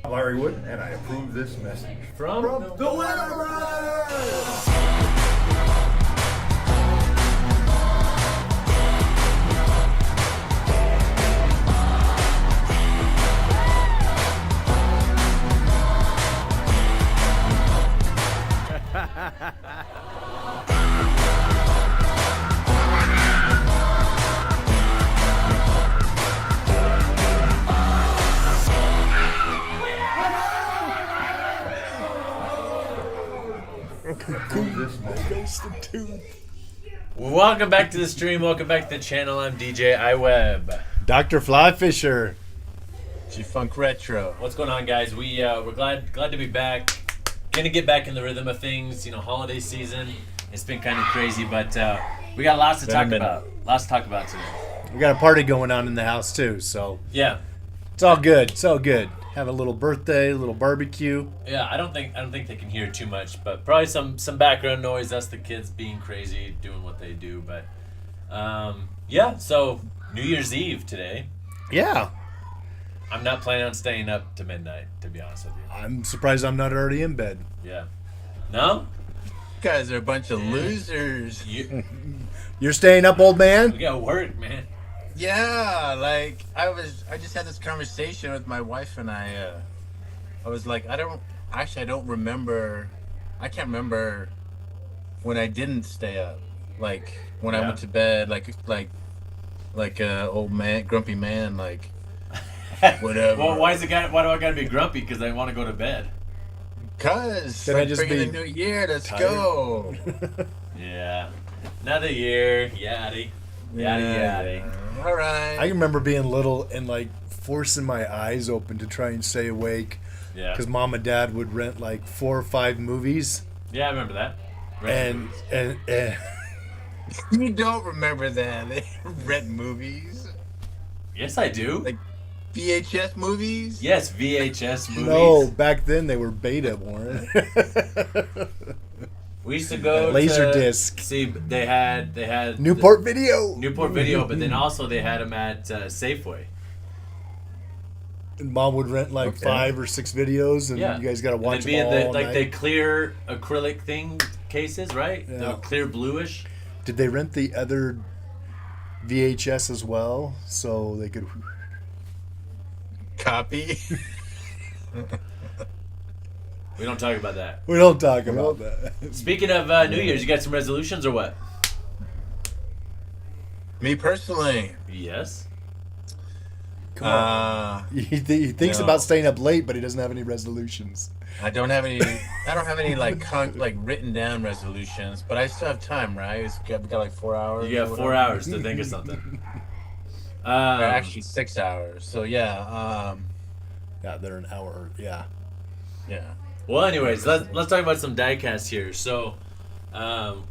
I'm Larry Wood, and I approve this message From the Weather Brothers! Welcome back to the stream. Welcome back to the channel. I'm djiweb. Dr. Flyfisher. G-Funk Retro. What's going on, guys? We're glad to be back. Gonna get back in the rhythm of things. You know, holiday season. It's been kind of crazy, but we got lots to talk about. Lots to talk about today. We got a party going on in the house too, so Yeah. it's all good. It's all good. Have a little birthday, a little barbecue. Yeah, I don't think they can hear too much, but probably some background noise. That's the kids being crazy, doing what they do. But yeah, so New Year's Eve today. Yeah. I'm not planning on staying up to midnight, to be honest with you. I'm surprised I'm not already in bed. Yeah. No? You guys are a bunch of losers. You're staying up, old We man? got work, man. Yeah, like I just had this conversation with my wife and I was like, I don't remember. I can't remember when I didn't stay up. Like when I Yeah. went to bed, like a old man, grumpy man, like whatever. Well, why do I gotta be grumpy? Because I want to go to bed. Cause Can I like just bringing be the new year. Let's tired? go. Yeah. Another year. Yaddy. Yaddy. All right. I remember being little and like forcing my eyes open to try and stay awake Yeah. because mom and dad would rent like 4 or 5 movies, Yeah, I remember that. and You don't remember that? They rent movies, Yes, I do. like VHS movies. Yes, VHS movies. no, back then they were beta, Warren. We used to go Laser to disc. See, they had Newport Video. Newport Video, but then also they had them at Safeway. And mom would rent like Okay. 5 or 6 videos, and Yeah, you guys got to And watch they'd be them in all the night. clear acrylic thing cases, right? Yeah. The clear bluish. Did they rent the other VHS as well, so they could? Copy. We don't talk about that. We don't talk about that. Speaking of New Year's, you got some resolutions or what? Me personally, Yes. Come on. He thinks no. about staying up late, but he doesn't have any resolutions. I don't have any like written down resolutions, but I still have time, right? We got like 4 hours. You got or 4 whatever. hours to think of something. Or actually 6 hours. So yeah, Yeah, they're an hour. Yeah. yeah. Well, anyways, let's talk about some diecast here. So,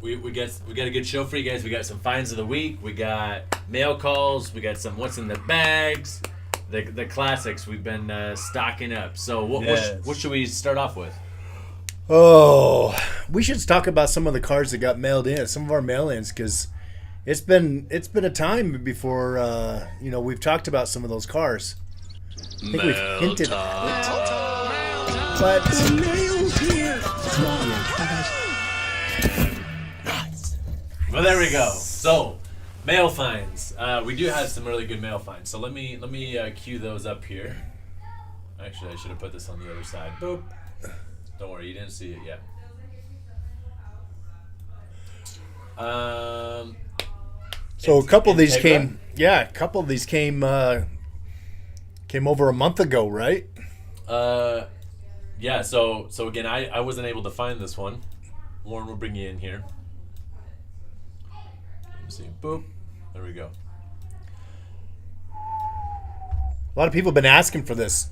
we got a good show for you guys. We got some finds of the week. We got mail calls. We got some what's in the bags. The classics. We've been stocking up. So what should we start off with? Oh, we should talk about some of the cars that got mailed in, some of our mail-ins, because it's been a time before we've talked about some of those cars. I think we've hinted at it. But Well, there we go. So, mail finds. We do have some really good mail finds. So let me cue those up here. Actually, I should have put this on the other side. Boop. Don't worry, you didn't see it yet. so a couple of these Integra? came. Yeah, a couple of these came over a month ago, right? Yeah. So again, I wasn't able to find this one. Warren will bring you in here. Let me see. Boop. There we go. A lot of people have been asking for this.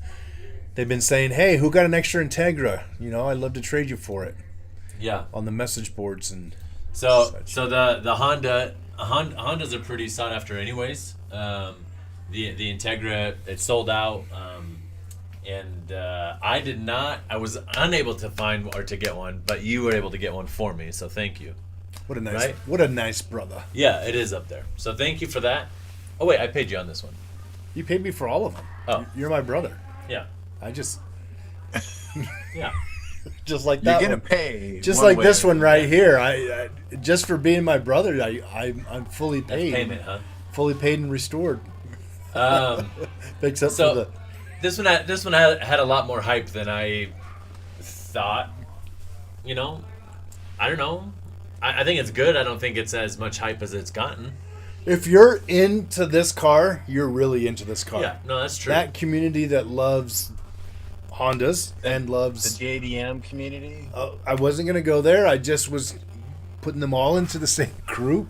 They've been saying, "Hey, who got an extra Integra? I'd love to trade you for it." Yeah. On the message boards and So such. the Hondas are pretty sought after anyways. The Integra, it sold out, and I was unable to find or to get one, but you were able to get one for me, so thank you. What a Right? nice brother. Yeah, it is up there. So thank you for that. Oh wait, I paid you on this one. You paid me for all of them. Oh. You're my brother. Yeah. I just Yeah. Just like You're that gonna one. pay. Just one like way this or one another. right here. I just for being my brother, I'm fully That's paid. payment, huh? Fully paid and restored. Except So for the this one had a lot more hype than I thought. You know, I don't know. I think it's good. I don't think it's as much hype as it's gotten. if you're into this car, you're really into this car. Yeah, no, that's true. That community that loves Hondas and loves. The JDM community. I wasn't gonna go there. I just was putting them all into the same group.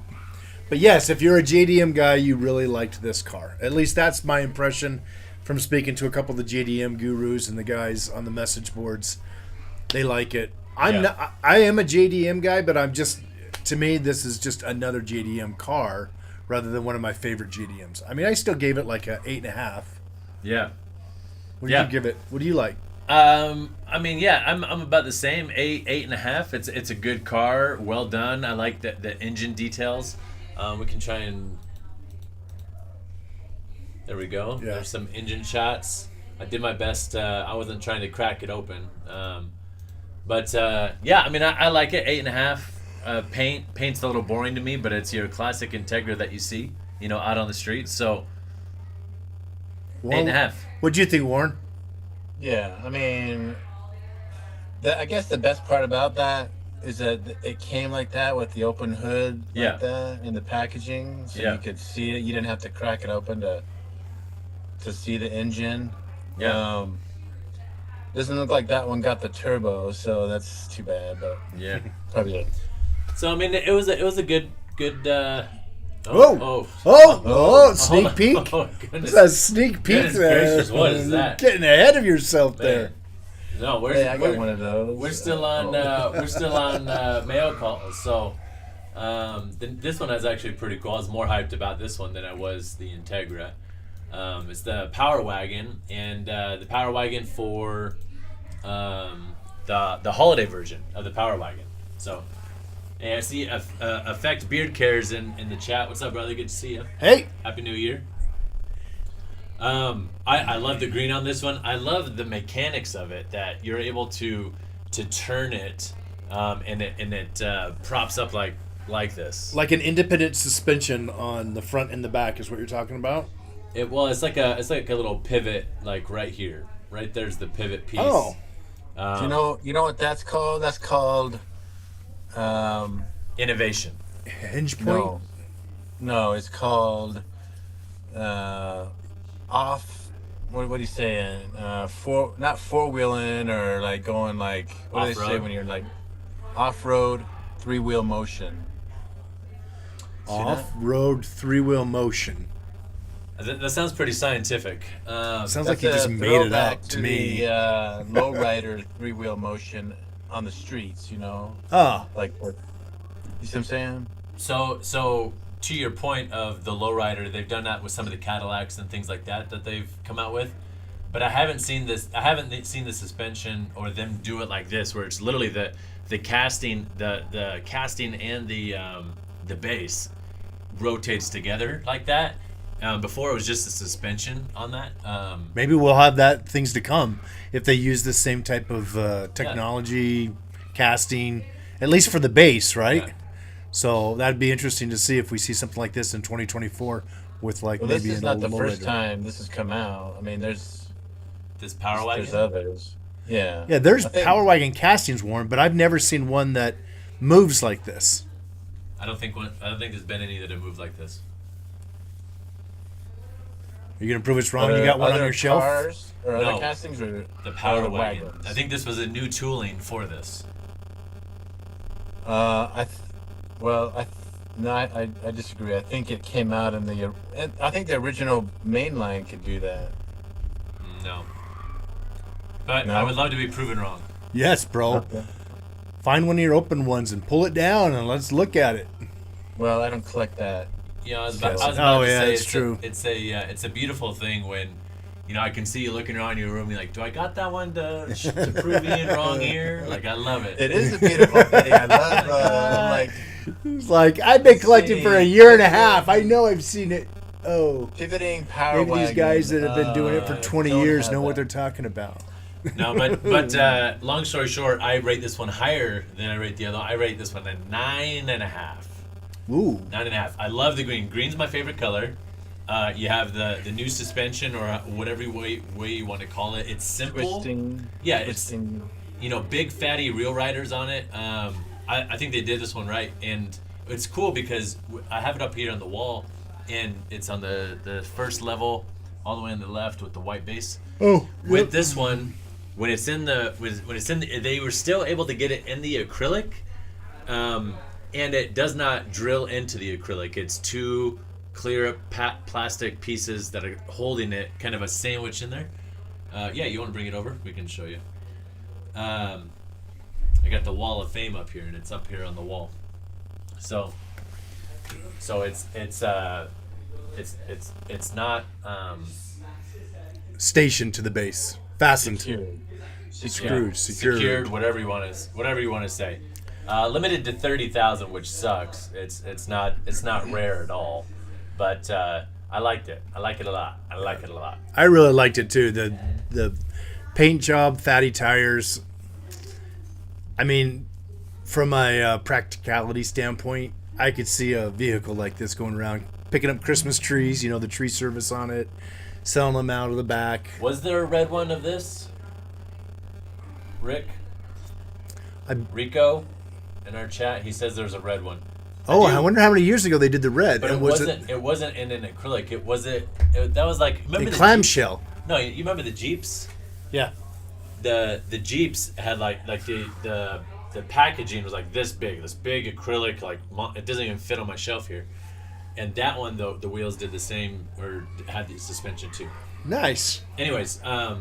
But yes, if you're a JDM guy, you really liked this car. At least that's my impression from speaking to a couple of the JDM gurus and the guys on the message boards. They like it. I am a JDM guy, but I'm just, to me, this is just another JDM car rather than one of my favorite JDMs. I mean, I still gave it like a 8.5. Yeah. What did you give it? What do you like? I mean, yeah, I'm about the same. 8.5. It's a good car, well done. I like the engine details. We can try and. There we go. Yeah. There's some engine shots. I did my best. I wasn't trying to crack it open. But yeah, I mean, I like it. 8.5. Paint's a little boring to me, but it's your classic Integra that you see, out on the street. So 8.5. What'd you think, Warren? Yeah, I mean, I guess the best part about that is that it came like that with the open hood like that in the packaging, so you could see it. You didn't have to crack it open to see the engine. Yeah. Doesn't look like that one got the turbo, so that's too bad. But Yeah. probably a So I mean, it was a good. Sneak peek. Oh goodness. That's a sneak peek Goodness there. gracious, what is that? Getting ahead of yourself Man. there. No, Hey, I got one of those. We're still on. We're still on mail calls. So this one is actually pretty cool. I was more hyped about this one than I was the Integra. It's the Power Wagon, and the Power Wagon for the holiday version of the Power Wagon. So, and I see Effect Beard Cares in the chat. What's up, brother? Good to see you. Hey, Happy New Year. I love the green on this one. I love the mechanics of it, that you're able to turn it, and it props up like this. like an independent suspension on the front and the back is what you're talking about? It's like a little pivot, like right here. Right there's the pivot piece. Oh. Do you know what that's called? That's called Innovation. Hinge point? No, it's called off. What are you saying? Not four wheeling or like going like what do they say Off-road? when you're like off road 3-wheel motion? See that? Off-road 3-wheel motion. That sounds pretty scientific. Sounds like That's you just a made it throwback up to me. The lowrider 3-wheel motion on the streets, Ah, like what? You see what I'm saying? So to your point of the lowrider, they've done that with some of the Cadillacs and things like that they've come out with. But I haven't seen this. I haven't seen the suspension or them do it like this, where it's literally the casting, the casting and the base rotates together like that. Before it was just a suspension on that. maybe we'll have that things to come if they use the same type of technology, casting, at least for the base, right? Yeah. So that'd be interesting to see if we see something like this in 2024 with like Well, maybe this is an not old the first lowrider. time this has come out. I mean, there's This Power Wagon. there's others. Yeah. Yeah, there's I think- Power Wagon castings, Warren, but I've never seen one that moves like this. I don't think there's been any that have moved like this. Are you gonna prove it's wrong? You got one on other your shelf? Cars or No. other castings or The Power other Wagon. wagons? I think this was a new tooling for this. I disagree. I think it came out in the. I think the original mainline could do that. No. But No? I would love to be proven wrong. Yes, bro. Okay. Find one of your open ones and pull it down and let's look at it. Well, I don't collect that. I was about Oh, to yeah, say it's true. It's a beautiful thing when, I can see you looking around your room. You're like, do I got that one to prove Ian wrong here? Like, I love it. It is a beautiful thing. I love like It's like, I've been collecting for a year and a half. I know I've seen it. Oh. pivoting power Maybe these wagon. guys that have been doing it for 20 don't years have know what that. they're talking about. No, but long story short, I rate this one higher than I rate the other. I rate this one a 9.5. Ooh. 9.5. I love the green. Green's my favorite color. You have the new suspension or whatever way you want to call it. It's simple. Twisting. Yeah, twisting. it's big fatty real riders on it. I think they did this one right, and it's cool because I have it up here on the wall, and it's on the first level, all the way on the left with the white base. Oh. With this one, when it's in the they were still able to get it in the acrylic, and it does not drill into the acrylic. It's two clear plastic pieces that are holding it, kind of a sandwich in there. Yeah, you want to bring it over? We can show you. I got the Wall of Fame up here, and it's up here on the wall. So it's not Stationed to the base. Fastened. Secured. secured, whatever you want to say. Limited to 30,000, which sucks. It's not rare at all, but I liked it. I like it a lot. I really liked it too. The paint job, fatty tires. I mean, from a practicality standpoint, I could see a vehicle like this going around picking up Christmas trees. The tree service on it, selling them out of the back. Was there a red one of this, Rick? Rico, in our chat, he says there's a red one. I wonder how many years ago they did the red. But and it wasn't in an acrylic. That was like, remember the clamshell. Jeep? No, you remember the Jeeps? Yeah. The Jeeps had like the packaging was like this big acrylic, like it doesn't even fit on my shelf here. And that one, though, the wheels did the same, or had the suspension too. Nice. Anyways, I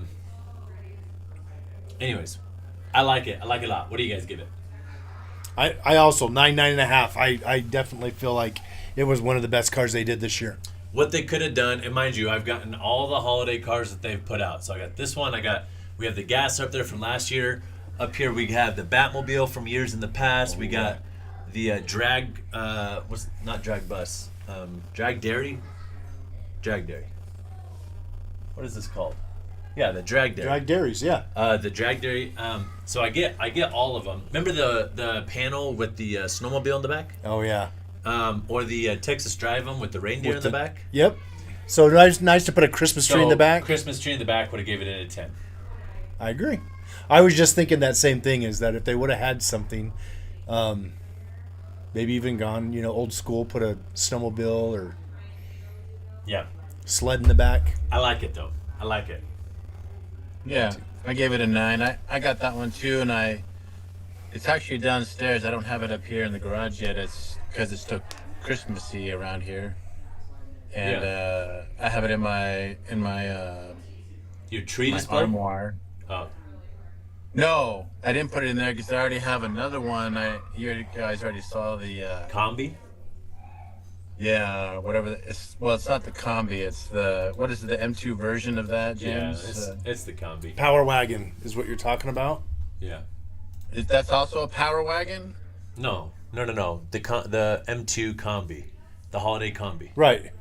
like it. I like it a lot. What do you guys give it? I also 9.5. I definitely feel like it was one of the best cars they did this year. What they could have done, and mind you, I've gotten all the holiday cars that they've put out. So I got this one. We have the gas up there from last year. Up here we have the Batmobile from years in the past. We got the drag drag dairy. What is this called? Yeah, the drag dairy. Drag dairies, yeah. The drag dairy. So I get all of them. Remember the panel with the snowmobile in the back? Oh yeah. Or the Texas Drive 'em with the reindeer in the back? Yep. So nice to put a Christmas tree in the back. Christmas tree in the back would have given it a 10. I agree. I was just thinking that same thing, is that if they would have had something, maybe even gone, old school, put a snowmobile or sled in the back. I like it though. I like it. Yeah, I gave it a 9. I got that one too, and it's actually downstairs. I don't have it up here in the garage yet. It's because it's still Christmassy around here, and I have it in my your tree my display armoire. Oh. No, I didn't put it in there because I already have another one. You guys already saw the Combi. Yeah, whatever. It's not the Combi. It's the the M2 version of that, James? Yeah, it's the Combi. Power wagon is what you're talking about. Yeah. That's also a power wagon? No. The M2 Combi, the holiday Combi. Right.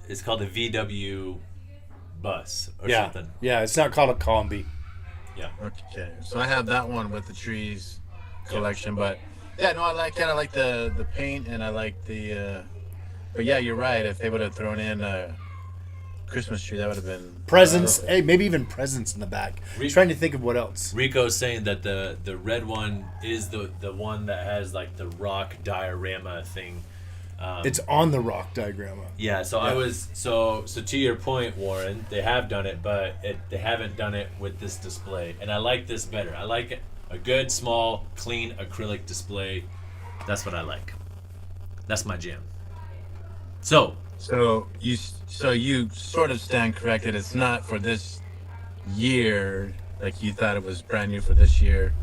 It's called the VW bus or Yeah. something. Yeah, it's not called a combi. Yeah. Okay, so I have that one with the trees collection, but yeah, no, I like it. I like the paint, and I like the. But yeah, you're right. If they would have thrown in a Christmas tree, that would have been Presents. Hey, maybe even presents in the back. Trying to think of what else. Rico's saying that the red one is the one that has like the rock diorama thing. It's on the rock diagram. Yeah, so I was so to your point, Warren, they have done it, but they haven't done it with this display, and I like this better. I like it, a good, small, clean acrylic display. That's what I like. That's my jam. So you sort of stand corrected. It's not for this year, like you thought it was brand new for this year.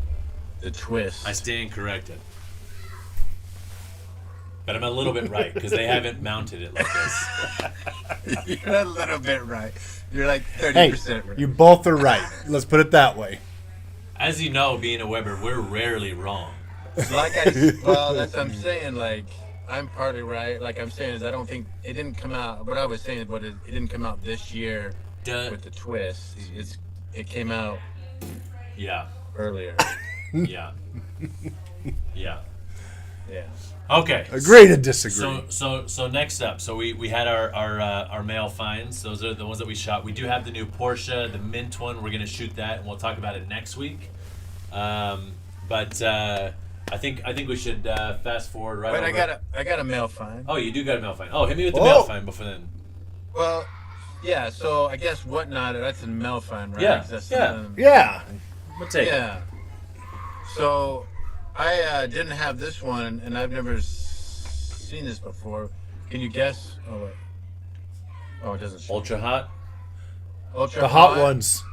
The twist. I stand corrected. But I'm a little bit right because they haven't mounted it like this. You're a little bit right. You're like 30% right. You both are right. Let's put it that way. As you know, being a Weber, we're rarely wrong. That's what I'm saying. Like, I'm partly right. Like I'm saying is I don't think it didn't come out. What I was saying is, it didn't come out this year with the twist. It came out Yeah. earlier. Yeah. Yeah. Yeah. Okay. Agree to disagree. So next up, so we had our male finds. Those are the ones that we shot. We do have the new Porsche, the mint one. We're gonna shoot that, and we'll talk about it next week. But I think we should fast forward right. Wait, over. I got a male find. Oh, you do got a male find. Oh, hit me with the Oh. male find before then. Well, yeah. So I guess whatnot. That's a male find, right? Yeah, 'Cause that's yeah. something- Yeah. Let's take. Yeah. So I didn't have this one, and I've never seen this before. Can you guess? Oh, wait. Oh, it doesn't show. Ultra hot. Ultra The hot ones.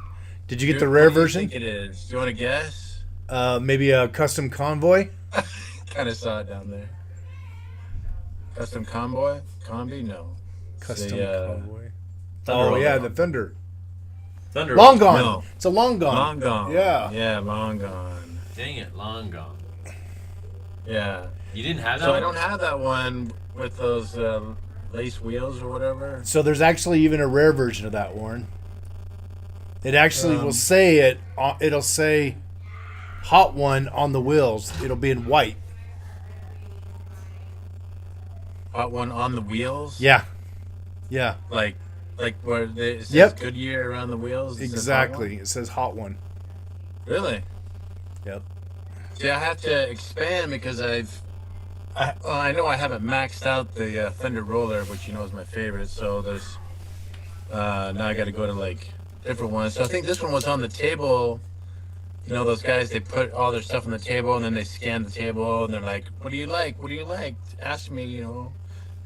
Did you get the rare What do you version? think it is? Do you want to guess? Maybe a custom convoy? Kind of saw it down there. Custom convoy? Combi? No. Custom The, convoy. Thunder Oh, Roller. yeah, the Thunder. Thunder. Long gone. No. It's a long gone. Long gone. Yeah. Yeah, long gone. Dang it, long gone. Yeah. You didn't have that. So one? I don't have that one with those lace wheels or whatever. So there's actually even a rare version of that, Warren. It actually will say it. It'll say Hot One on the wheels. It'll be in white. Hot one on the wheels? Yeah. Yeah. Like where it says Yep. Goodyear around the wheels? It says Hot Exactly. One? It says Hot One. Really? Yep. See, I have to expand because I know I haven't maxed out the Thunder Roller, which you know is my favorite. So there's now I got to go to like different ones. So I think this one was on the table. You know, those guys, they put all their stuff on the table and then they scan the table and they're like, "What do you like? What do you like? Ask me," you know.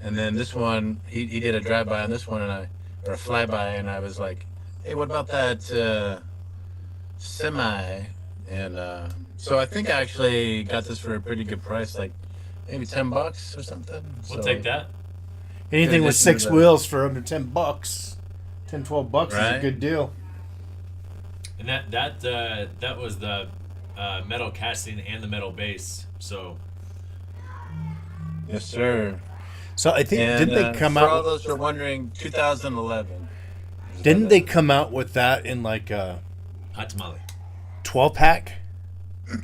And then this one, he did a drive-by on this one or a flyby, and I was like, "Hey, what about that semi?" And so I think I actually got this for a pretty good price, like maybe $10 or something. We'll So, take that. Anything In with addition to 6 the- wheels for under $10, $10-12 is a Right. good deal. And that was the metal casting and the metal base. So Yes, sir. So I think And didn't they come for all out? those who are wondering, 2011. Didn't they come out with that in like a hot tamale. 12-pack?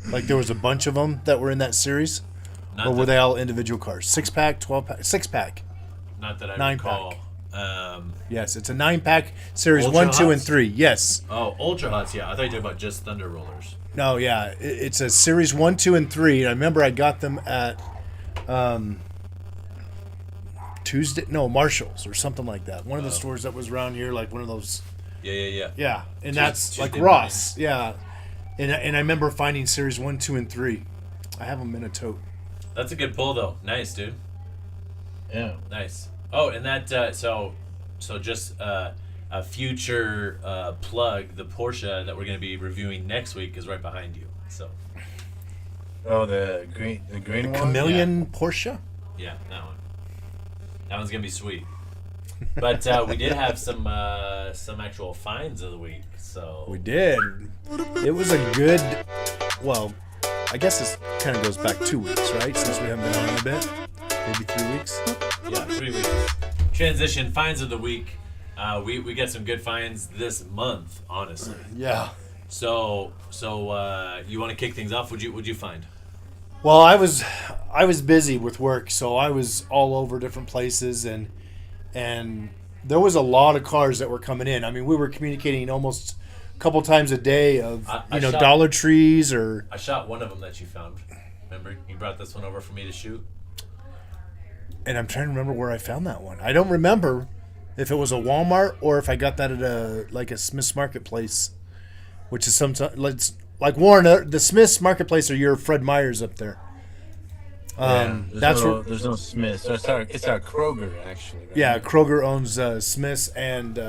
Like there was a bunch of them that were in that series, Not or were that, they all individual cars? 6-pack, 12-pack, 6-pack. not that I 9-pack. recall. Yes, it's a 9-pack series Ultra 1, 2, and Hots? 3. Yes. Oh, Ultra Hots, yeah. I thought you were talking about just Thunder Rollers. No, yeah, it's a series 1, 2, and 3. I remember I got them at Marshalls or something like that. One of the stores that was around here, like one of those. Yeah. Yeah, and that's Tuesday like morning. Ross. Yeah, and I remember finding series 1, 2, and 3. I have them in a tote. That's a good pull, though. Nice, dude. Yeah. Nice. Oh, and that so just a future plug. The Porsche that we're going to be reviewing next week is right behind you. So Oh, the green one? Chameleon Porsche. yeah, that one. That one's gonna be sweet. But we did have some actual finds of the week. So We did. It was a good. Well, I guess this kind of goes back 2 weeks, right? Since we haven't been on in a bit, maybe 3 weeks. yeah, 3 weeks. Transition finds of the week. We got some good finds this month, honestly. Yeah. So you want to kick things off? What'd you find? Well, I was busy with work, so I was all over different places, and there was a lot of cars that were coming in. I mean, we were communicating almost a couple times a day of I shot- Dollar Trees or. I shot one of them that you found. Remember, you brought this one over for me to shoot. And I'm trying to remember where I found that one. I don't remember if it was a Walmart or if I got that at a Smith's Marketplace, which is sometimes like Warren. The Smith's Marketplace are your Fred Meyers up there. There's no Smiths. It's our Kroger actually. Right? Yeah, Kroger owns Smith's and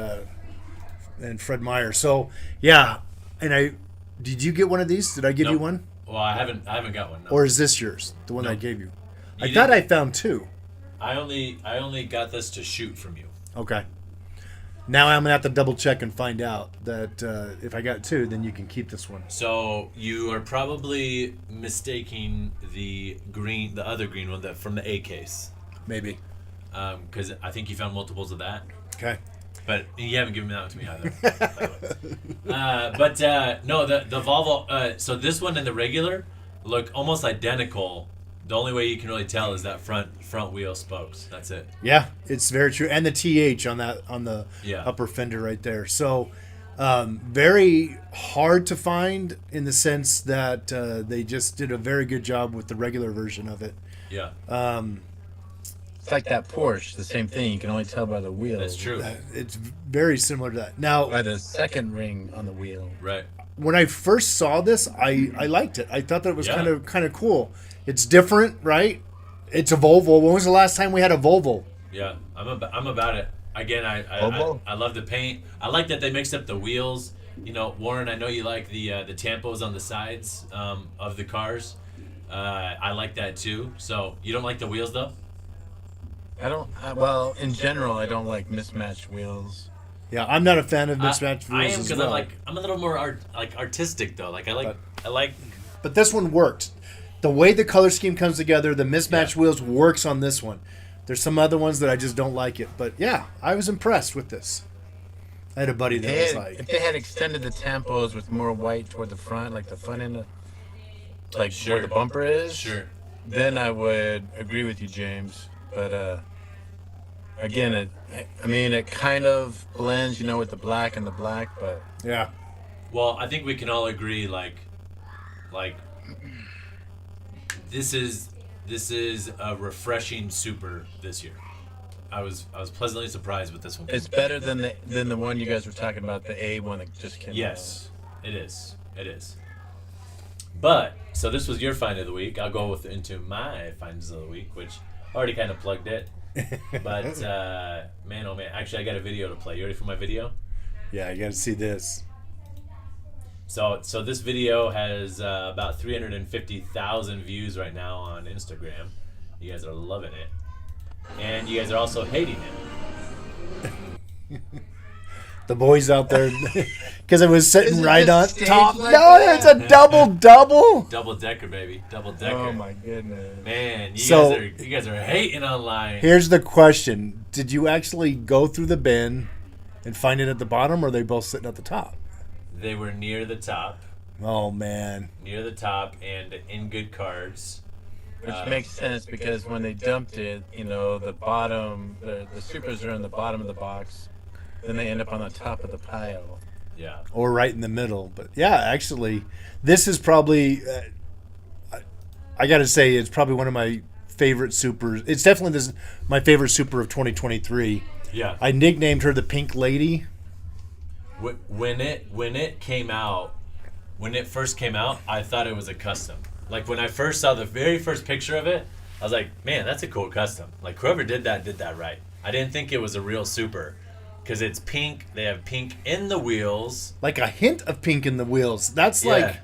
Fred Meyer. So yeah, and did you get one of these? Did I give you Nope. one, Well, I haven't got one. No. or is this yours? The one No. I gave you? You I thought didn't- I found 2. I only got this to shoot from you. Okay. Now I'm gonna have to double check and find out that if I got 2, then you can keep this one. So you are probably mistaking the other green one from the A case, Maybe. because I think you found multiples of that. Okay. But you haven't given that one to me either. No, the Volvo. So this one and the regular look almost identical. The only way you can really tell is that front wheel spokes. That's it. Yeah, it's very true. And the TH on the Yeah. upper fender right there. So very hard to find in the sense that they just did a very good job with the regular version of it. Yeah, It's like that Porsche, the same thing. You can only tell by the wheel. that's true. It's very similar to that. Now, By the second ring on the wheel. Right. when I first saw this, I liked it. I thought that it was Yeah. kind of cool. It's different, right? It's a Volvo. When was the last time we had a Volvo? Yeah, I'm about it. Again, Volvo? I love the paint. I like that they mixed up the wheels. You know, Warren, I know you like the tampos on the sides of the cars. I like that too. So you don't like the wheels though? Well, in general, I don't like mismatched wheels. Yeah, I'm not a fan of mismatched I wheels am as because well. I'm a little more artistic though. Like I like. But this one worked. The way the color scheme comes together, the mismatched Yeah. wheels works on this one. There's some other ones that I just don't like it. But yeah, I was impressed with this. I had a buddy that was like, If they had extended the tampos with more white toward the front, like the front end, like Sure. where the bumper is, Sure. then I would agree with you, James. But again, it kind of blends, with the black and the black. But yeah. Well, I think we can all agree like this is a refreshing super this year. I was pleasantly surprised with this one. it's better than the one you guys were talking about, the A one that just came out. Yes, it is. It is. But so this was your find of the week. I'll go into my finds of the week, which I already kind of plugged it. But man, oh man! Actually, I got a video to play. You ready for my video? Yeah, you got to see this. So this video has about 350,000 views right now on Instagram. You guys are loving it, and you guys are also hating it. The boys out there, because it was sitting Is it right on just staged top. like No, that? it's a double. Double decker, baby, double decker. Oh my goodness! Man, So- you guys are hating online. Here's the question: did you actually go through the bin and find it at the bottom, or are they both sitting at the top? They were near the top, Oh man, and in good cards. Which makes sense because when they dumped it, the bottom, the supers are in the bottom of the box, then they end up on the top of the pile. Yeah. or right in the middle. But yeah, actually, this is probably. I got to say, it's probably one of my favorite supers. It's definitely my favorite super of 2023. Yeah. I nicknamed her the Pink Lady. When it came out, when it first came out, I thought it was a custom. Like when I first saw the very first picture of it, I was like, man, that's a cool custom. Like whoever did that right. I didn't think it was a real super because it's pink. They have pink in the wheels. Like a hint of pink in the wheels. That's Yeah.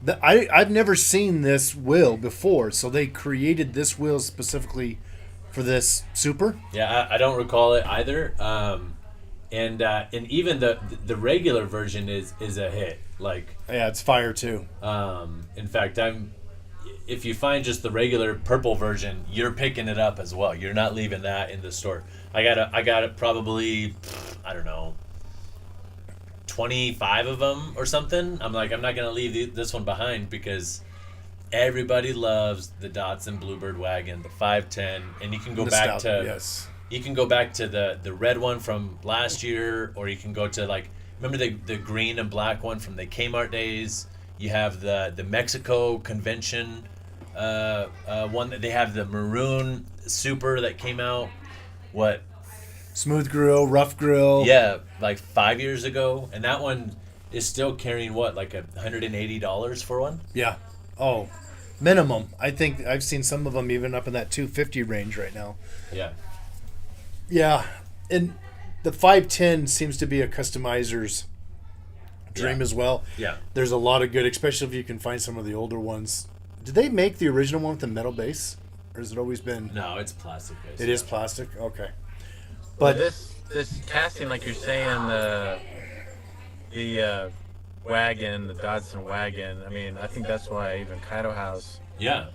like, I've never seen this wheel before. So they created this wheel specifically for this super. Yeah, I don't recall it either. And even the regular version is a hit. Like, Yeah, it's fire too. in fact, if you find just the regular purple version, you're picking it up as well. You're not leaving that in the store. I got it probably, I don't know, 25 of them or something. I'm like, I'm not gonna leave this one behind because everybody loves the Datsun Bluebird wagon, the 510, and you can go back to yes. you can go back to the red one from last year, or you can go to like, remember the green and black one from the Kmart days. You have the Mexico convention one that they have, the maroon super that came out. What? Smooth grill, rough grill. Yeah, like 5 years ago, and that one is still carrying what, like $180 for one? Yeah. Oh, minimum. I think I've seen some of them even up in that 250 range right now. Yeah. Yeah, and the 510 seems to be a customizer's dream Yeah. as well. Yeah. There's a lot of good, especially if you can find some of the older ones. Did they make the original one with the metal base, or has it always been? No, it's plastic based. It is plastic. Okay, But but this casting, like you're saying, the wagon, the Datsun wagon. I mean, I think that's why even Kaido House Yeah.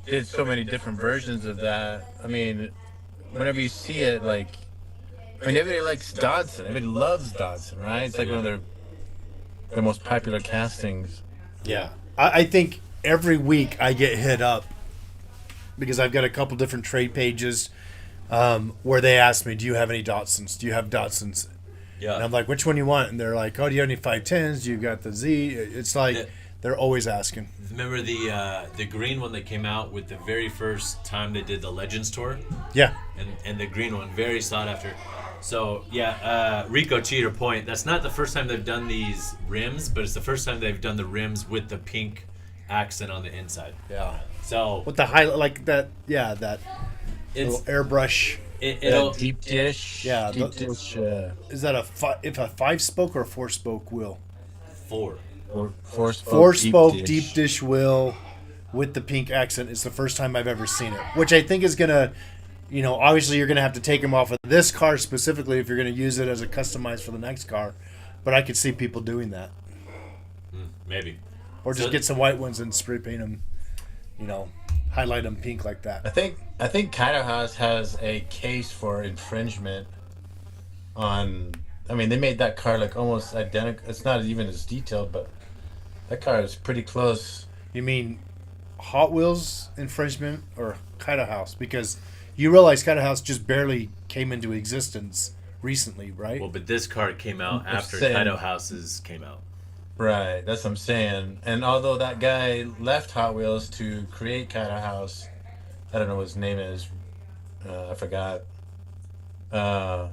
did so many different versions of that. I mean, whenever you see it, like I mean, everybody likes Dodson. Everybody loves Dodson, right? It's like one of their most popular castings. Yeah. I think every week I get hit up because I've got a couple different trade pages where they ask me, do you have any Dotsons? Do you have Dotsons? Yeah. And I'm like, which one you want? And they're like, oh, do you have any 510s? You got the Z. It's like they're always asking. Remember the green one that came out with the very first time they did the Legends tour? Yeah. And the green one, very sought after. So, yeah, Rico, to your point, that's not the first time they've done these rims, but it's the first time they've done the rims with the pink accent on the inside. Yeah. So With the highlight, like that, that it's little airbrush. it'll Deep dish. Yeah, Deep dish. Is that a 5-spoke or a 4-spoke wheel? four. Or four-spoke, 4-spoke deep dish wheel with the pink accent. It's the first time I've ever seen it, which I think is gonna, obviously you're gonna have to take them off of this car specifically if you're gonna use it as a customized for the next car. But I could see people doing that, Maybe. or just So- get some white ones and spray paint them, highlight them pink like that. I think Kaido House has a case for infringement on. I mean, they made that car like almost identical. It's not even as detailed, but that car is pretty close. You mean Hot Wheels infringement or Kaido House? Because you realize Kaido House just barely came into existence recently, right? Well, but this car came out I'm after saying- Kaido Houses came out. Right, that's what I'm saying. And although that guy left Hot Wheels to create Kaido House, I don't know what his name is. I forgot. And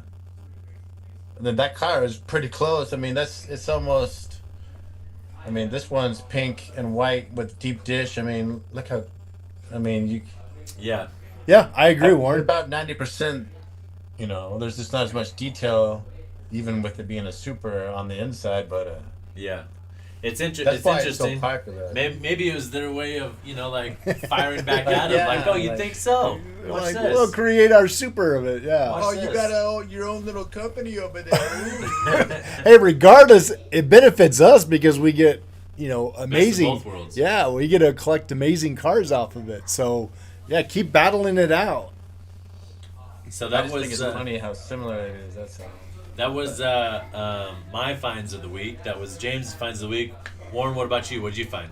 then that car is pretty close. I mean, it's almost. I mean, this one's pink and white with deep dish. I mean, look how. I mean, you. Yeah. Yeah, I agree, Warren. About 90%. There's just not as much detail, even with it being a super on the inside. But Yeah. It's, it's that's why it's so interesting. popular. Maybe it was their way of, firing back at him. Yeah, Like, oh, you like- think so? Watch Like, this. we'll create our super of it, yeah. Watch Oh, you this. got your own little company over there. Hey, regardless, it benefits us because we get, amazing. both worlds. Yeah, we get to collect amazing cars off of it. So, yeah, keep battling it out. So I that just was think it's funny how similar it is. That's all. that was my finds of the week. That was James' finds of the week. Warren, what about you? What did you find?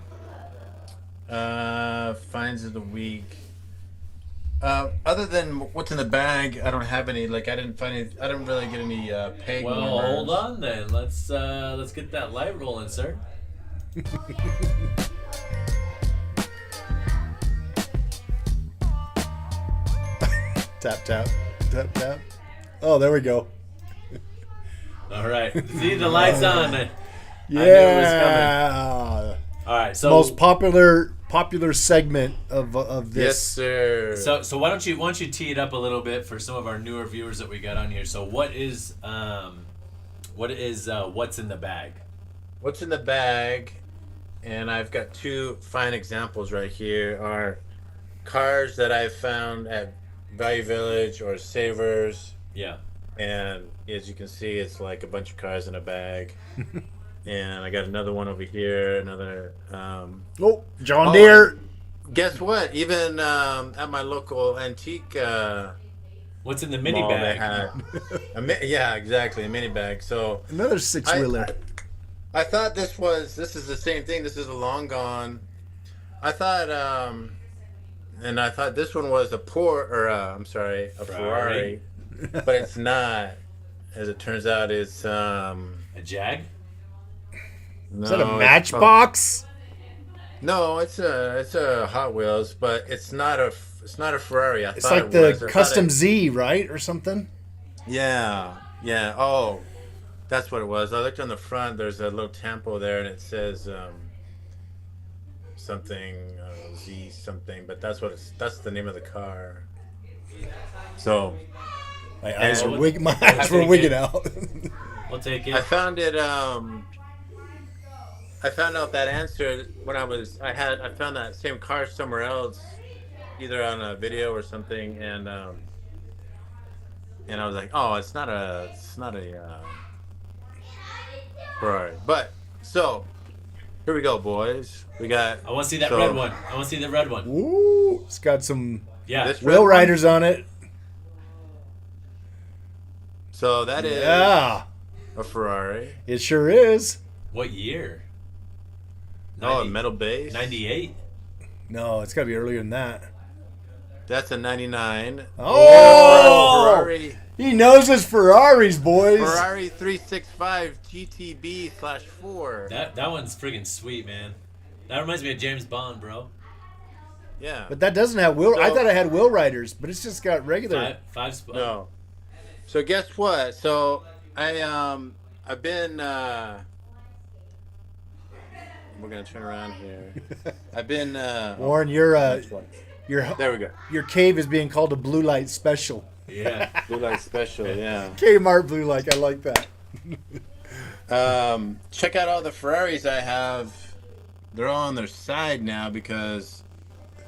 Finds of the week. Other than what's in the bag, I don't have any. Like I didn't find any. I didn't really get any peg Well, warmers. hold on then. Let's get that light rolling, sir. Tap, tap, tap, tap. Oh, there we go. All right. See, the light's on. I knew it was Yeah. All right. So Most popular segment of this. Yes, sir. So why don't you tee it up a little bit for some of our newer viewers that we got on here? So what is what's in the bag? What's in the bag? And I've got two fine examples right here. Are cars that I've found at Value Village or Savers. Yeah. And as you can see, it's like a bunch of cars in a bag. And I got another one over here. Another. Oh, John Deere. Guess what? Even at my local antique What's in the mini mall, they bag? had yeah, exactly, a mini bag. So Another 6-wheeler. I thought this is the same thing. This is a long gone. I thought and I thought this one was a Ferrari, but it's not. As it turns out, it's A Jag? no, Is that a it's Matchbox? no, it's a Hot Wheels, but it's not a Ferrari. It's like the Custom Z, right? Or something? Yeah. Oh, that's what it was. I looked on the front. There's a little tempo there, and it says something Z something, but that's the name of the car. So My eyes And- were wigging out. We'll take it. I found it. I found out that answer when I found that same car somewhere else, either on a video or something, and I was like, oh, it's not a Ferrari. But so here we go, boys. We got. I want to see that so- red one. I want to see the red one. Ooh, it's got some Yeah. This wheel red one? riders on it. So that is Yeah, a Ferrari. it sure is. What year? Oh, a metal base. 98. No, it's got to be earlier than that. That's a 99. Oh! Ferrari. He knows his Ferraris, boys. Ferrari 365 GTB/4. That one's friggin' sweet, man. That reminds me of James Bond, bro. Yeah. But that doesn't have wheel. I So- thought it had wheel riders, but it's just got regular. Five spots. No. So guess what? So I've been we're gonna turn around here. I've been Warren, which one? your There we go. your cave is being called a blue light special. Yeah. Blue light special, yeah. Kmart blue light. I like that. Check out all the Ferraris I have. They're all on their side now because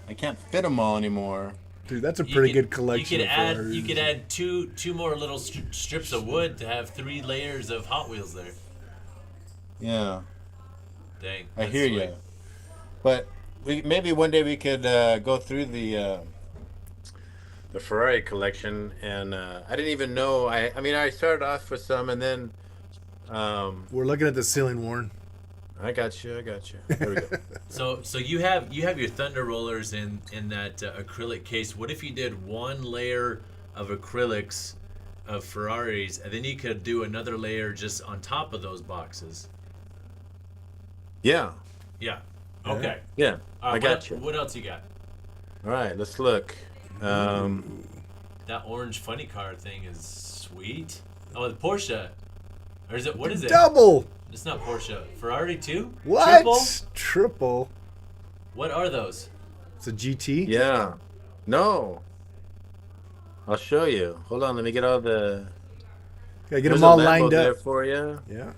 I can't fit them all anymore. Dude, that's a You pretty could- good collection. You could of add Ferraris. you could add two more little strips of wood to have 3 layers of Hot Wheels there. Yeah, Dang. I that's hear sweet. you. But maybe one day we could go through the Ferrari collection, and I didn't even know. I mean, I started off with some, and then We're looking at the ceiling, Warren. I got you. There we go. So you have your Thunder Rollers in that acrylic case. What if you did one layer of acrylics of Ferraris, and then you could do another layer just on top of those boxes? Yeah, Yeah. Okay. yeah. All right, I got you. What else you got? All right, let's look. That orange funny car thing is sweet. Oh, the Porsche. Or is it? What is it? Double. It's not Porsche. Ferrari too? What? Triple? Triple. What are those? It's a GT. Yeah. No. I'll show you. Hold on, let me get all the. Gotta get There's them all a Lambo lined there up. for you. Yeah.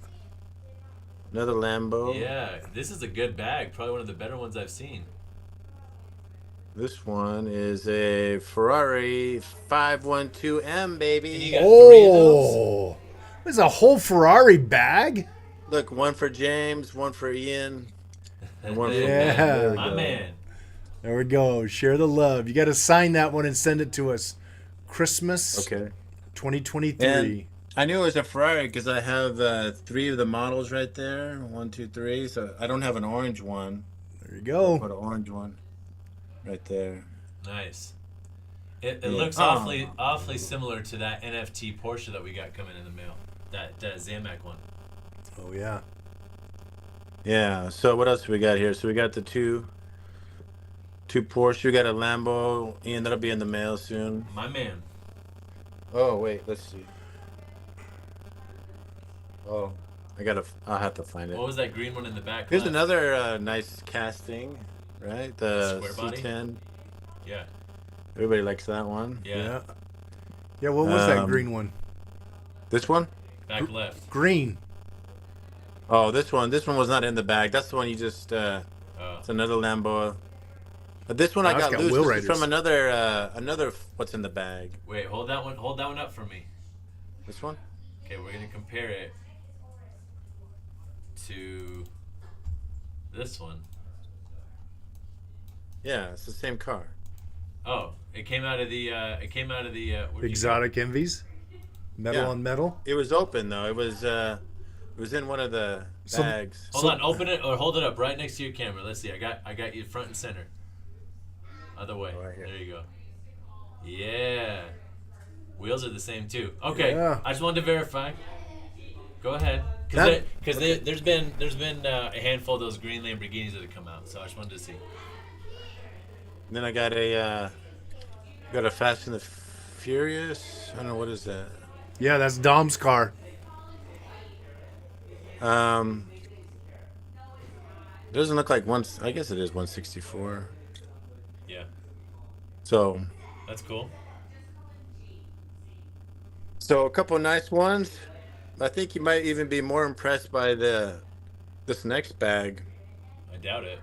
Another Lambo. Yeah, this is a good bag. Probably one of the better ones I've seen. This one is a Ferrari 512M, And you baby. got 3 of those? Oh, there's a whole Ferrari bag. Look, one for James, one for Ian, and one for Yeah. There we My go. man. There we go. Share the love. You got to sign that one and send it to us. Christmas Okay. 2023. And I knew it was a Ferrari because I have 3 of the models right there. 1, 2, 3. So I don't have an orange one. There you go. Put an orange one right there. Nice. It Yeah. looks Oh. awfully similar to that NFT Porsche that we got coming in the mail. That Zamac one. Oh yeah. Yeah. So what else we got here? So we got the two Porsche. We got a Lambo. Ian, that'll be in the mail soon. My man. Oh wait, let's see. Oh, I'll have to find it. What was that green one in the back? Here's left? another nice casting, right? The Square body? C10. Yeah. Everybody likes that one. Yeah. Yeah. Yeah. What was that Um, green one? This one? Back left. Green. Oh, this one. This one was not in the bag. That's the one you just. Oh. It's another Lambo. But this one Oh, I it's got got loose. wheel This is riders. from another. What's in the bag? Wait, hold that one up for me. This one? Okay, we're gonna compare it to this one. Yeah, it's the same car. Oh, it came out of the. Where'd you go? Exotic Envies. Metal Yeah. on metal. It was open though. It was in one of the So- bags. Hold on, open it or hold it up right next to your camera. Let's see. I got you front and center. Other way. Right here. There you go. Yeah. Wheels are the same too. Okay. Yeah. I just wanted to verify. Go ahead. That- Because there's been a handful of those green Lamborghinis that have come out, so I just wanted to see. And then I got a Fast and the Furious. I don't know what is that. Yeah, that's Dom's car. Doesn't look like one. I guess it is 164. Yeah, So that's cool. a couple nice ones. I think you might even be more impressed by this next bag. I doubt it.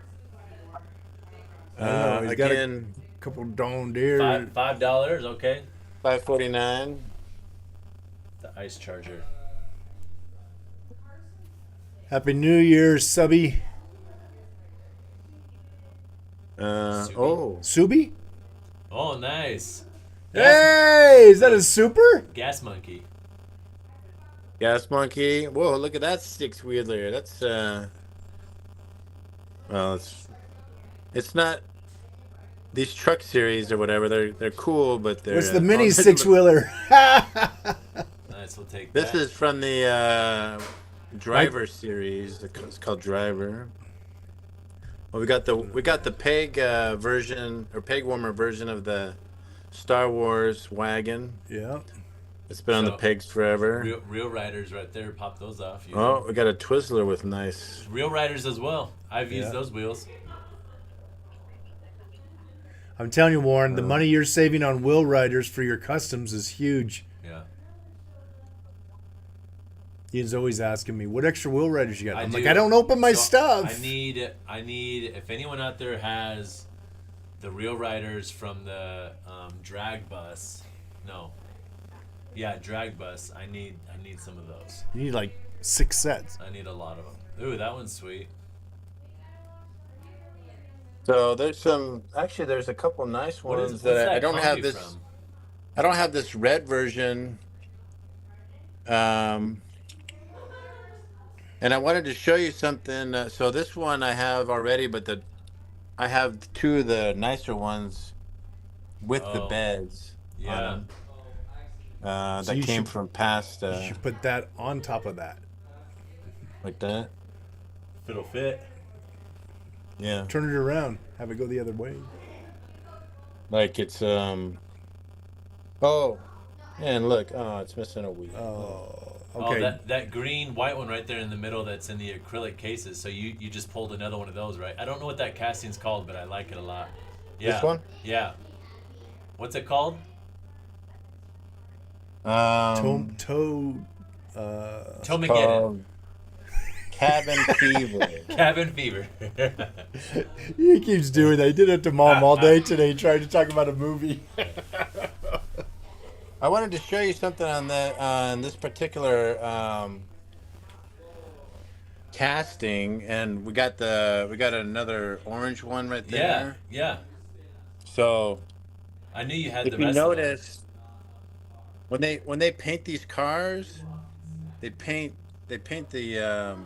I don't know, he's got a Again, couple Don Deere. $5. Okay. $5.49. The ice charger. Happy New Year, subby. Oh, Subi? Oh, nice. Hey, is that a super? Gas monkey. Gas Monkey. Whoa, look at that six wheeler. That's well, it's not these truck series or whatever. They're cool, but they're What's the mini this, six wheeler? Nice, we'll take this that. is from the Driver series. It's called Driver. Well, we got the peg version or peg warmer version of the Star Wars wagon. Yeah. It's been on the So, pegs forever. Real riders right there. Pop those off. You Oh, know. we got a Twizzler with nice. Real riders as well. I've Yeah. used those wheels. I'm telling you, Warren, the money you're saving on wheel riders for your customs is huge. Yeah. Ian's always asking me, what extra wheel riders you got? I'm like, do. I don't open my So, stuff. I need if anyone out there has the real riders from the drag bus. No. Yeah, drag bus. I need some of those. You need like 6 sets. I need a lot of them. Ooh, that one's sweet. So there's a couple nice ones What's that I don't combi have this. from? I don't have this red version. And I wanted to show you something. So this one I have already, but I have two of the nicer ones with the Oh, beds yeah. on them. So That you came should- from past, You should put that on top of that. like that. If it'll fit. Yeah, Turn it around. Have it go the other way. like it's Oh, and look, oh, it's missing a wheel. Oh, Oh, okay. that green white one right there in the middle that's in the acrylic cases. So you just pulled another one of those, right? I don't know what that casting's called, but I like it a lot. Yeah. This one? Yeah. What's it called? Tomageddon. Cabin Fever. Cabin fever. He keeps doing that. He did it to Mom all day today, trying to talk about a movie. I wanted to show you something on this particular casting, and we got another orange one right Yeah. there. Yeah. So I knew you had if the you rest of them. notice, when they paint these cars, they paint the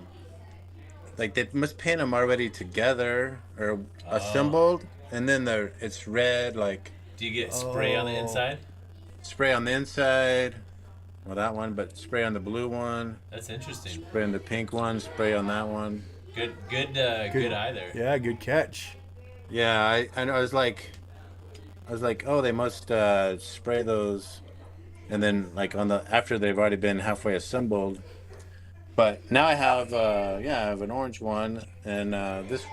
like they must paint them already together or assembled, and then it's red, like Do you get spray on the Oh. inside? spray on the inside. Well, that one, but spray on the blue one, That's interesting. spray on the pink one, spray on that one. Good eye there. Yeah, good catch. Yeah, I know. I was like, oh, they must spray those, and then like after they've already been halfway assembled. But now I have I have an orange one, and this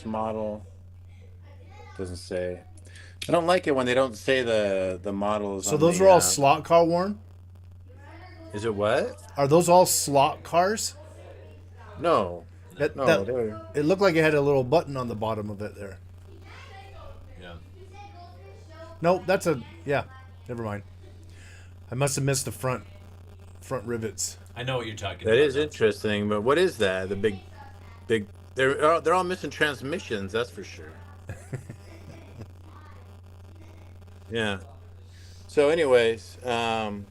model doesn't say. I don't like it when they don't say the models. So on those the, are all slot car, Warren? Is it what? Are those all slot cars? No, That, no, that- they're it looked like it had a little button on the bottom of it there. Yeah. No, yeah. Never mind. I must have missed the front rivets. I know what you're talking that about. is interesting. But what is that? The big. They're all missing transmissions. That's for sure. Yeah. So, anyways, Good.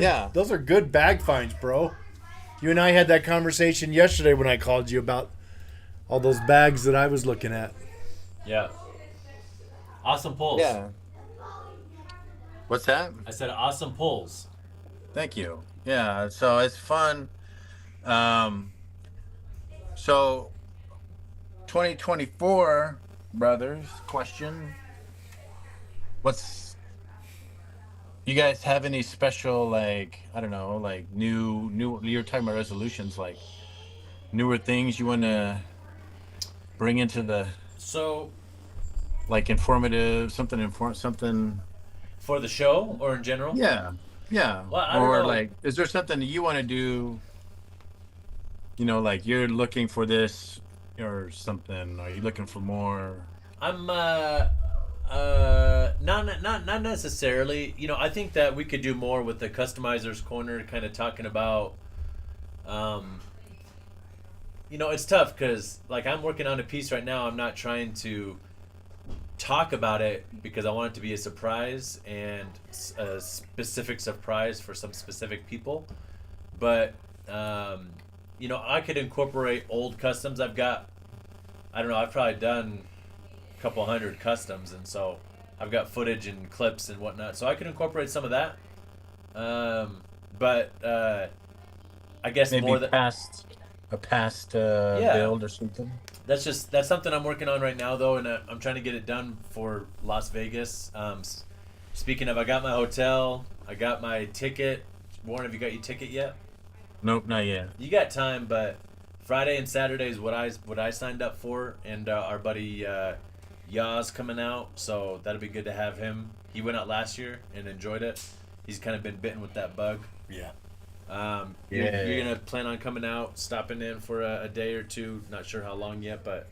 Yeah. Those are good bag finds, bro. You and I had that conversation yesterday when I called you about all those bags that I was looking at. Yeah. Awesome pulls. yeah. What's that? I said awesome pulls. Thank you. Yeah, so it's fun. So 2024, brothers, question. You guys have any special, like, I don't know, like new you're talking about resolutions, like newer things you want to bring into the, So like, informative, something. for the show or in general? Yeah. Yeah. Well, I don't or know. like, is there something that you want to do? You know, like you're looking for this or something. Are you looking for more? I'm not necessarily. You know, I think that we could do more with the customizers corner, kind of talking about. You know, it's tough because like I'm working on a piece right now. I'm not trying to talk about it because I want it to be a surprise and a specific surprise for some specific people. But I could incorporate old customs. I don't know, I've probably done a couple hundred customs, and so I've got footage and clips and whatnot, so I could incorporate some of that. But I guess Maybe more than a past Yeah. build or something. that's something I'm working on right now, though, and I'm trying to get it done for Las Vegas. Speaking of, I got my hotel, I got my ticket. Warren, have you got your ticket yet? Nope, not yet. You got time, but Friday and Saturday is what I signed up for, and our buddy Yaw's coming out, so that'll be good to have him. He went out last year and enjoyed it. He's kind of been bitten with that bug. Yeah. You're gonna plan on coming out, stopping in for a day or two. Not sure how long yet, but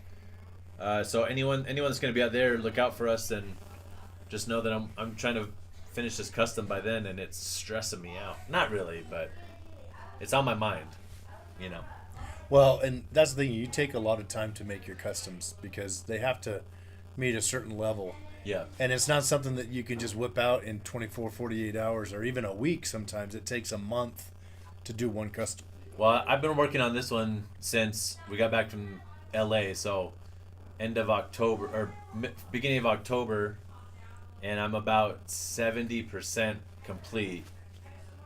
so anyone that's gonna be out there, look out for us, and just know that I'm trying to finish this custom by then, and it's stressing me out. Not really, but it's on my mind. Well, and that's the thing. You take a lot of time to make your customs because they have to meet a certain level. Yeah. And it's not something that you can just whip out in 24, 48 hours or even a week sometimes. It takes a month to do one custom. Well, I've been working on this one since we got back from LA, so end of October or beginning of October, and I'm about 70% complete.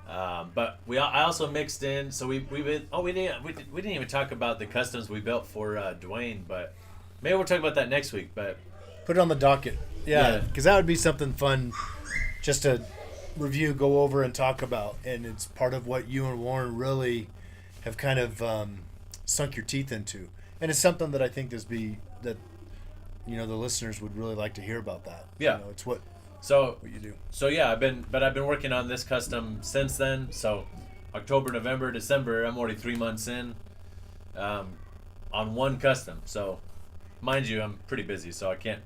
But I also mixed in, so we didn't even talk about the customs we built for Dwayne, but maybe we'll talk about that next week. But Put it on the docket. Yeah, Yeah. because that would be something fun just to review, go over, and talk about. And it's part of what you and Warren really have kind of sunk your teeth into. And it's something that I think the listeners would really like to hear about that. Yeah. It's what so you do. So yeah, I've been working on this custom since then. So October, November, December, I'm already 3 months in on one custom. So mind you, I'm pretty busy, so I can't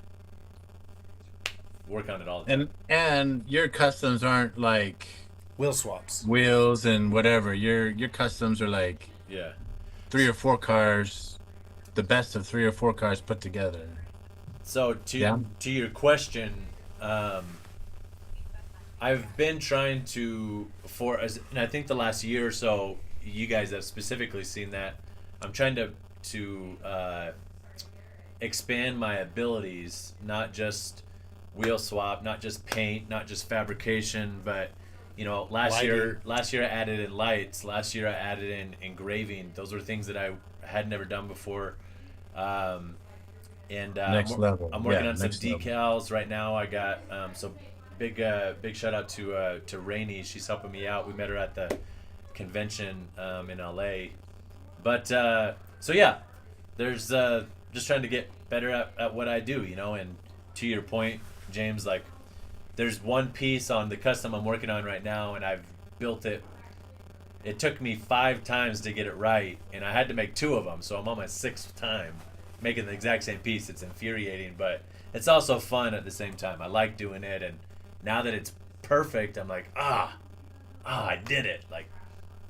work on it all the time. And your customs aren't like Wheel swaps. wheels and whatever. Your customs are like Yeah. 3 or 4 cars, the best of 3 or 4 cars put together. So to your question, I've been trying to and I think the last year or so, you guys have specifically seen that. I'm trying to expand my abilities, not just wheel swap, not just paint, not just fabrication, but last year I added in lights. Last year I added in engraving. Those were things that I had never done before. Next level. I'm working Yeah, on some next level. decals right now. I got so big shout out to Rainey. She's helping me out. We met her at the convention in LA. But so yeah, there's just trying to get better at what I do, and to your point, James, like there's one piece on the custom I'm working on right now, and I've built it. It took me 5 times to get it right, and I had to make 2 of them, so I'm on my 6th time making the exact same piece. It's infuriating, but it's also fun at the same time. I like doing it, and now that it's perfect, I'm like, I did it. Like,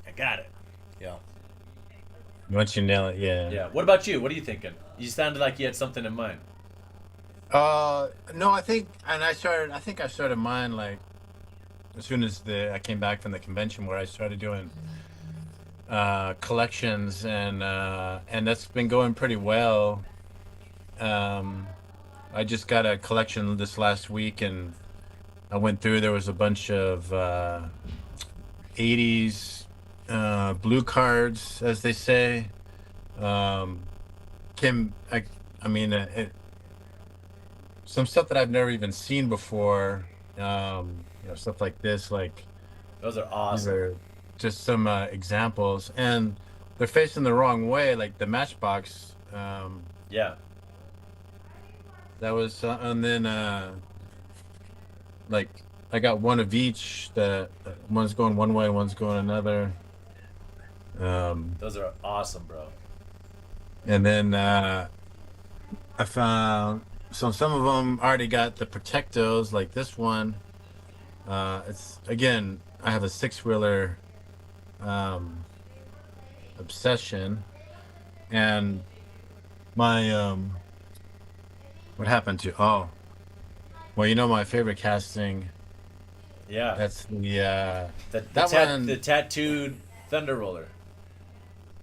I got it. Yeah. Once you nail it, yeah. Yeah. What about you? What are you thinking? You sounded like you had something in mind. No, I think I started mine like as soon as I came back from the convention where I started doing collections, and that's been going pretty well. I just got a collection this last week, and I went through. There was a bunch of 80s blue cards, as they say. Some stuff that I've never even seen before. Stuff like this, like Those are these awesome. are just some examples, and they're facing the wrong way, like the Matchbox. Yeah. That was, and then like I got one of each. That one's going one way, one's going another. Those are awesome, bro. And then I found some of them already got the Protectos, like this one. It's again, I have a 6-wheeler obsession, and my what happened to Well, you know my favorite casting. Yeah. That's The tattooed Thunder Roller.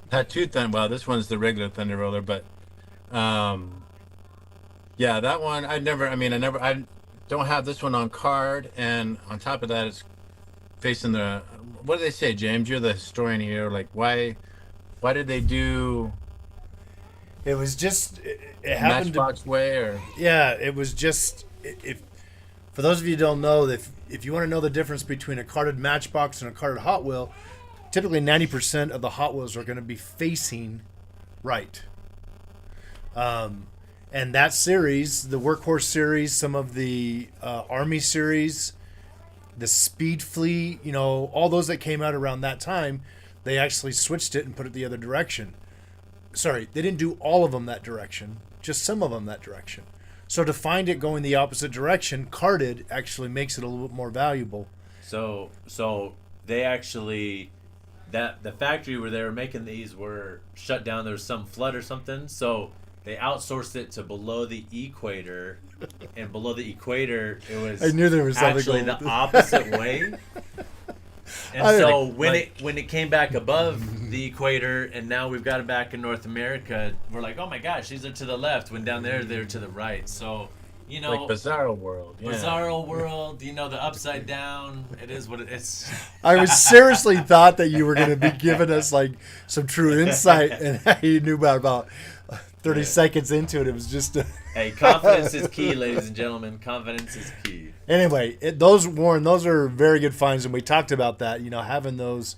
tattooed Thunder. Well, this one's the regular Thunder Roller, but um, yeah, that one I never. I mean, I don't have this one on card, and on top of that, it's facing the. What do they say, James? You're the historian here. Like, why did they do It was just it happened to, Matchbox Way or? yeah, it was just if for those of you who don't know, if you want to know the difference between a carded Matchbox and a carded Hot Wheel, typically 90% of the Hot Wheels are going to be facing right. And that series, the Workhorse series, some of the Army series, the Speed Fleet, you know, all those that came out around that time, they actually switched it and put it the other direction. Sorry, they didn't do all of them that direction, just some of them that direction. So to find it going the opposite direction, carded actually makes it a little bit more valuable. So they actually that the factory where they were making these were shut down. There was some flood or something, so they outsourced it to below the equator, and below the equator it was I knew there was something actually going the with it. opposite way. And I so like- when it came back above the equator, and now we've got it back in North America, we're like, oh my gosh, these are to the left. When down there, they're to the right. So, you know, Like Bizarro World. Yeah. Bizarro World, you know, the upside down. It is what it is. I was seriously thought that you were going to be giving us like some true insight, and you knew about 30 seconds into it. It was just Hey, confidence is key, ladies and gentlemen. Confidence is key. anyway. Those Warren, those are very good finds, and we talked about that. You know, having those.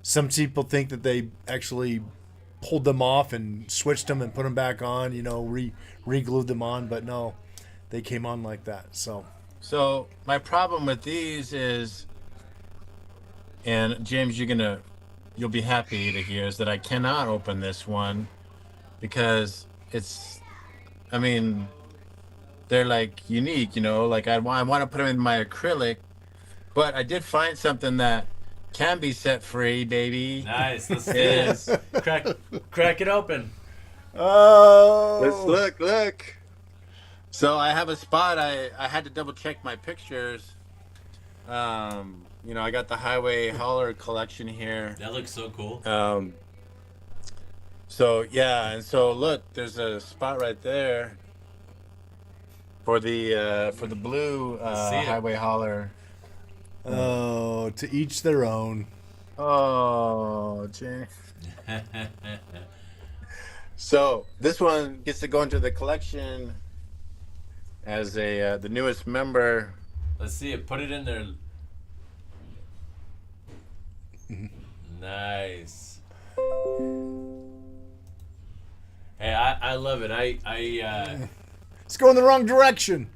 Some people think that they actually pulled them off and switched them and put them back on. You know, re-glued them on, but no, they came on like that. So my problem with these is, and James, you'll be happy to hear, is that I cannot open this one because I mean, they're like unique, you know, like I want to put them in my acrylic, but I did find something that can be set free, baby. Nice. Let's see this. Crack it open. Oh, Look. So I have a spot. I had to double check my pictures. You know, I got the Highway Hauler collection here. That looks so cool. So yeah, and so look, there's a spot right there for the blue See it. Highway Hauler. Oh, to each their own. Oh, Jay. So this one gets to go into the collection as the newest member. Let's see it. Put it in there. Nice. Hey, I love it. It's going the wrong direction.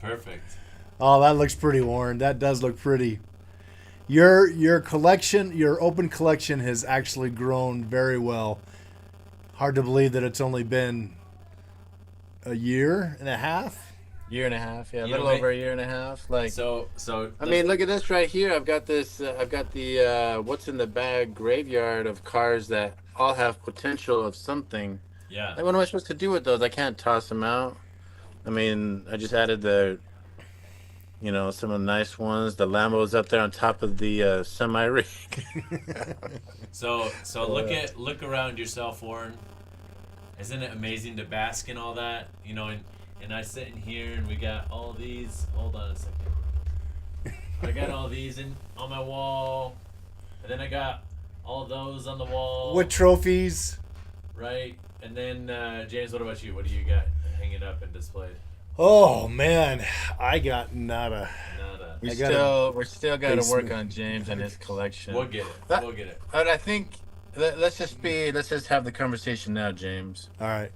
Perfect. Oh, that looks pretty, Warren. That does look pretty. Your collection, your open collection, has actually grown very well. Hard to believe that it's only been a year and a half. Year and a half, yeah, a You little know, over a year and a half. Like, So I mean, look at this right here. I've got this. I've got the what's in the bag graveyard of cars that all have potential of something. yeah. Like, what am I supposed to do with those? I can't toss them out. I mean, I just added some of the nice ones. The Lambos up there on top of the semi rig. So look around yourself, Warren. Isn't it amazing to bask in all that? You know, and I sit in here and we got all these. Hold on a second. I got all these on my wall, and then I got all those on the wall. What trophies? Right, and then James, what about you? What do you got hanging up and displayed? Oh man, I got nada. Nada. We're still got to basement. work on James and his collection. We'll get it. That- We'll get it. But I think let's just have the conversation now, James. All right.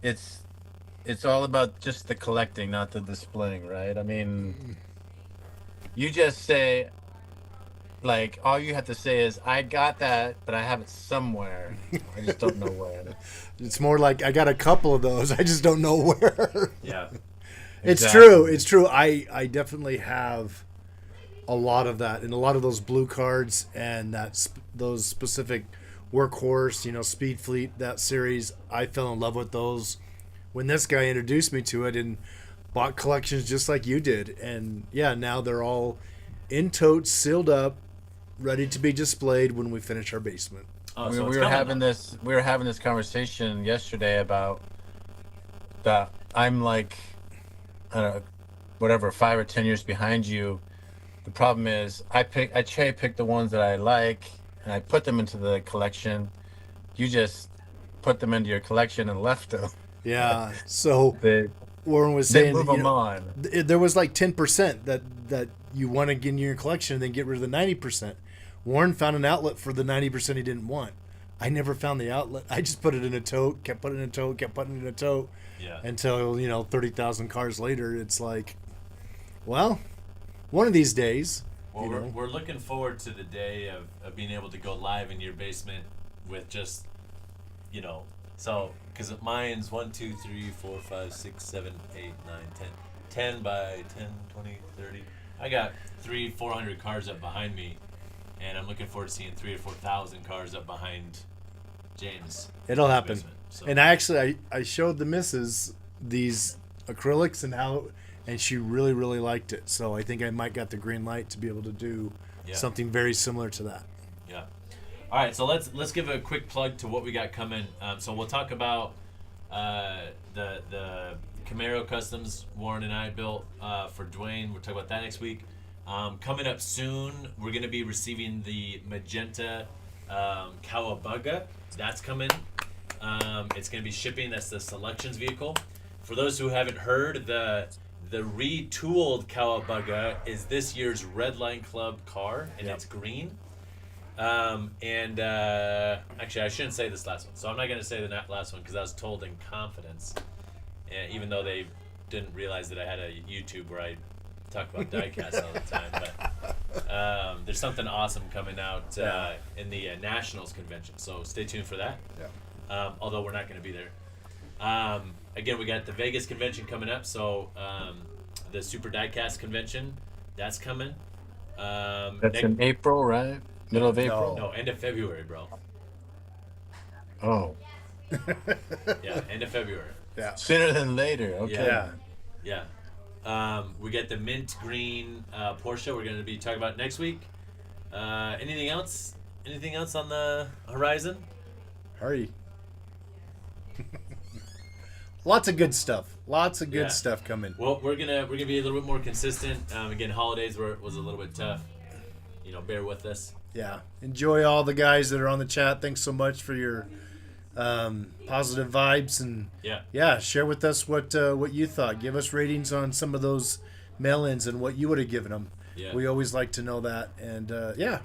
It's all about just the collecting, not the displaying, right? I mean, you just say, like, all you have to say is, I got that, but I have it somewhere. I just don't know where. It's more like I got a couple of those. I just don't know where. Yeah. It's Exactly. true. It's true. I definitely have a lot of that, and a lot of those blue cards, and those specific Workhorse, Speed Fleet, that series. I fell in love with those when this guy introduced me to it and bought collections just like you did. And yeah, now they're all in totes, sealed up, ready to be displayed when we finish our basement. Oh, we so it's were coming having now. this conversation yesterday about that I'm like, I don't know, whatever, 5 or 10 years behind you. The problem is I cherry pick the ones that I like and I put them into the collection. You just put them into your collection and left them. Yeah. So They Warren was they saying, move that, you them know, on. there was like 10% that you want to get in your collection and then get rid of the 90%. Warren found an outlet for the 90% he didn't want. I never found the outlet. I just put it in a tote, kept putting it in a tote, kept putting it in a tote Yeah. until, 30,000 cars later, it's like, well, one of these days, Well, we're looking forward to the day of being able to go live in your basement with just, so, because mine's 1, 2, 3, 4, 5, 6, 7, 8, 9, 10. 10 by 10, 20, 30. I got 400 cars up behind me, and I'm looking forward to seeing 3,000 or 4,000 cars up behind James. it'll happen. Basement, so. And I showed the missus these acrylics and she really, really liked it. So I think I might got the green light to be able to do something very similar to that. Yeah. All right, so let's give a quick plug to what we got coming. So we'll talk about the Camaro customs Warren and I built for Dwayne. We'll talk about that next week. Coming up soon, we're going to be receiving the magenta Cowabunga. That's coming. It's going to be shipping. That's the selections vehicle. For those who haven't heard, the retooled Cowabunga is this year's Redline Club car, and it's green. Actually, I shouldn't say this last one, so I'm not going to say the last one because I was told in confidence, and even though they didn't realize that I had a YouTube where I talk about Diecast all the time. But there's something awesome coming out in the Nationals convention, so stay tuned for that. Yeah. Although we're not going to be there. Again, we got the Vegas convention coming up, so the Super Diecast convention, that's coming. That's in April, right? Middle of April? No, end of February, bro. Oh. Yeah, end of February. Yeah. Sooner than later. Okay. Yeah. We got the mint green Porsche we're going to be talking about next week. Anything else? Anything else on the horizon? Hurry. Lots of good stuff. Lots of good Yeah. stuff coming. Well, we're gonna be a little bit more consistent. Again, holidays was a little bit tough. Bear with us. Yeah. Enjoy all the guys that are on the chat. Thanks so much for your positive vibes and share with us what you thought. Give us ratings on some of those mail-ins and what you would have given them. Yeah. We always like to know that. And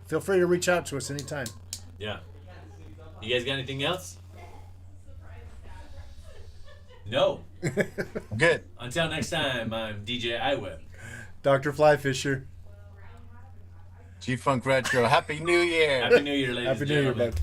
feel free to reach out to us anytime. Yeah. You guys got anything else? No. Good. Until next time, I'm djiweb. Dr. Flyfisher. G-Funk Retro. Happy New Year. Happy New Year, ladies Happy and New Year, gentlemen. bud.